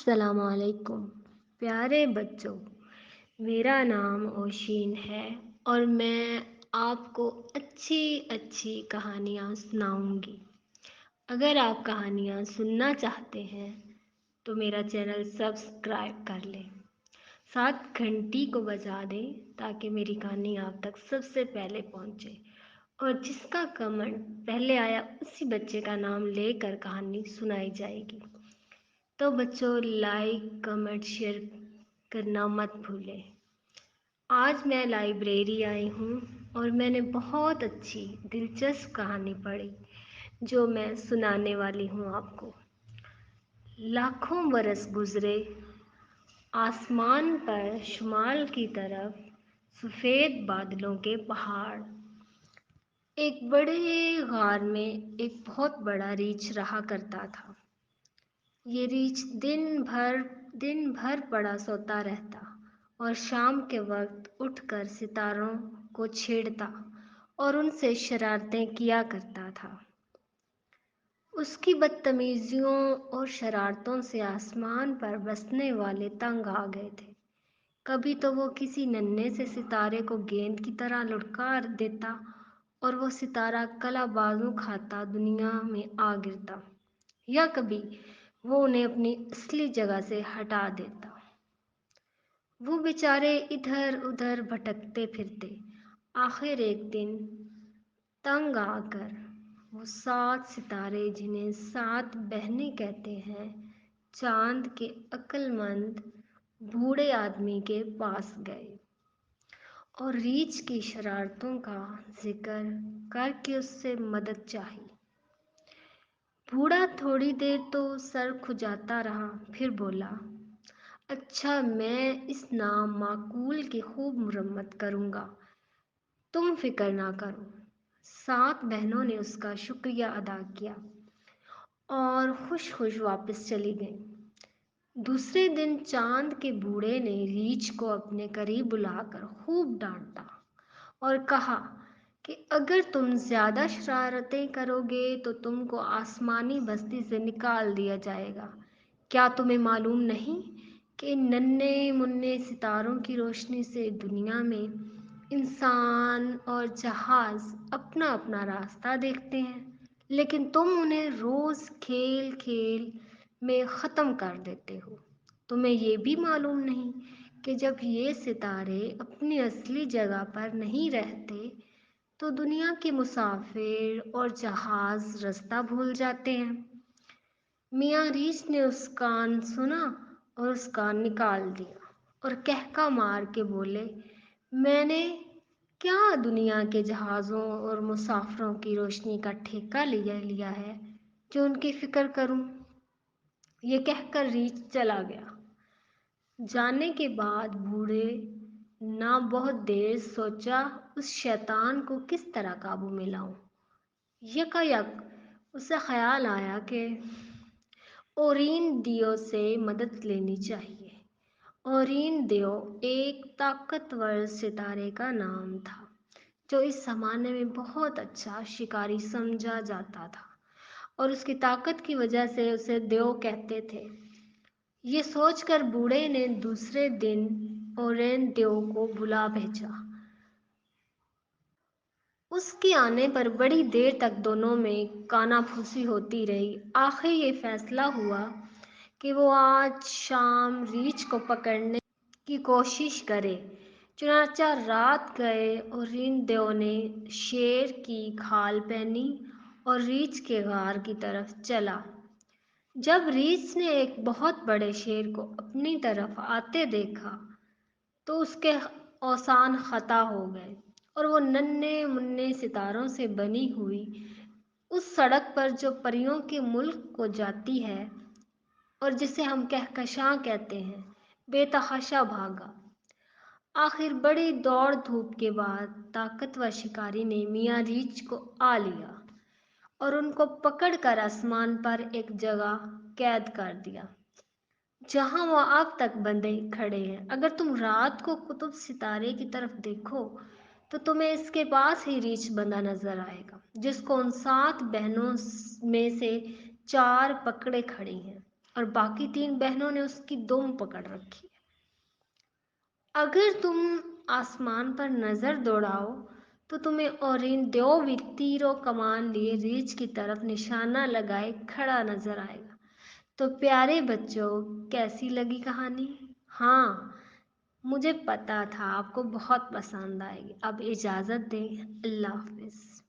السلام علیکم پیارے بچوں، میرا نام اوشین ہے اور میں آپ کو اچھی اچھی کہانیاں سناؤں گی۔ اگر آپ کہانیاں سننا چاہتے ہیں تو میرا چینل سبسکرائب کر لیں، ساتھ گھنٹی کو بجا دیں تاکہ میری کہانی آپ تک سب سے پہلے پہنچے، اور جس کا کمنٹ پہلے آیا اسی بچے کا نام لے کر کہانی سنائی جائے گی۔ تو بچوں، لائک کمنٹ شیئر کرنا مت بھولیں۔ آج میں لائبریری آئی ہوں اور میں نے بہت اچھی دلچسپ کہانی پڑھی جو میں سنانے والی ہوں آپ کو۔ لاکھوں برس گزرے، آسمان پر شمال کی طرف سفید بادلوں کے پہاڑ۔ ایک بڑے غار میں ایک بہت بڑا ریچھ رہا کرتا تھا۔ یہ ریچھ دن بھر پڑا سوتا رہتا اور شام کے وقت اٹھ کر ستاروں کو چھیڑتا اور ان سے شرارتیں کیا کرتا تھا۔ اس کی بدتمیزیوں اور شرارتوں سے آسمان پر بسنے والے تنگ آ گئے تھے۔ کبھی تو وہ کسی ننھے سے ستارے کو گیند کی طرح لڑکا دیتا اور وہ ستارہ کلا بازو کھاتا دنیا میں آ گرتا، یا کبھی وہ انہیں اپنی اصلی جگہ سے ہٹا دیتا۔ وہ بیچارے ادھر ادھر بھٹکتے پھرتے۔ آخر ایک دن تنگ آ کر وہ 7 ستارے، جنہیں 7 بہنیں کہتے ہیں، چاند کے عقل مند بوڑھے آدمی کے پاس گئے اور ریچھ کی شرارتوں کا ذکر کر کے اس سے مدد چاہی۔ بوڑھا تھوڑی دیر تو سر کھجاتا رہا، پھر بولا، اچھا، میں اس نامعقول کی خوب مرمت کروں گا، تم فکر نہ کرو۔ 7 بہنوں نے اس کا شکریہ ادا کیا اور خوش خوش واپس چلی گئیں۔ دوسرے دن چاند کے بوڑھے نے ریچھ کو اپنے قریب بلا کر خوب ڈانٹا اور کہا کہ اگر تم زیادہ شرارتیں کرو گے تو تم کو آسمانی بستی سے نکال دیا جائے گا۔ کیا تمہیں معلوم نہیں کہ ان ننھے منھے ستاروں کی روشنی سے دنیا میں انسان اور جہاز اپنا اپنا راستہ دیکھتے ہیں، لیکن تم انہیں روز کھیل کھیل میں ختم کر دیتے ہو؟ تمہیں یہ بھی معلوم نہیں کہ جب یہ ستارے اپنی اصلی جگہ پر نہیں رہتے تو دنیا کے مسافر اور جہاز راستہ بھول جاتے ہیں؟ میاں ریچھ نے اس کان سنا اور اس کان نکال دیا اور کہکا مار کے بولے، میں نے کیا دنیا کے جہازوں اور مسافروں کی روشنی کا ٹھیکہ لیا ہے جو ان کی فکر کروں؟ یہ کہہ کر ریچھ چلا گیا۔ جانے کے بعد بوڑھے نہ بہت دیر سوچا اس شیطان کو کس طرح قابو میں لاؤں۔ یکایک اسے خیال آیا کہ اورین دیو سے مدد لینی چاہیے۔ اورین دیو ایک طاقتور ستارے کا نام تھا جو اس زمانے میں بہت اچھا شکاری سمجھا جاتا تھا اور اس کی طاقت کی وجہ سے اسے دیو کہتے تھے۔ یہ سوچ کر بوڑھے نے دوسرے دن اورین دیو کو بلا بھیجا۔ اس کے آنے پر بڑی دیر تک دونوں میں کانا پھوسی ہوتی رہی۔ آخر یہ فیصلہ ہوا کہ وہ آج شام ریچھ کو پکڑنے کی کوشش کرے۔ چنانچہ رات گئے اور اورین دیو نے شیر کی کھال پہنی اور ریچھ کے غار کی طرف چلا۔ جب ریچھ نے ایک بہت بڑے شیر کو اپنی طرف آتے دیکھا تو اس کے اوزان خطا ہو گئے اور وہ ننھے منھے ستاروں سے بنی ہوئی اس سڑک پر جو پریوں کے ملک کو جاتی ہے اور جسے ہم کہکشاں کہتے ہیں، بے تحاشا بھاگا۔ آخر بڑی دوڑ دھوپ کے بعد طاقتور شکاری نے میاں ریچھ کو آ لیا اور ان کو پکڑ کر آسمان پر ایک جگہ قید کر دیا جہاں وہ اب تک بندھے کھڑے ہیں۔ اگر تم رات کو قطب ستارے کی طرف دیکھو تو تمہیں اس کے پاس ہی ریچھ بندھا نظر آئے گا، جس کو ان 7 بہنوں میں سے 4 پکڑے کھڑی ہیں۔ اور باقی تین بہنوں نے اس کی دم پکڑ رکھی ہے۔ اگر تم آسمان پر نظر دوڑاؤ تو تمہیں اورین دیو بھی تیر و کمان لیے ریچھ کی طرف نشانہ لگائے کھڑا نظر آئے گا۔ تو پیارے بچوں، کیسی لگی کہانی؟ ہاں، مجھے پتا تھا آپ کو بہت پسند آئے گی۔ اب اجازت دیں، اللہ حافظ۔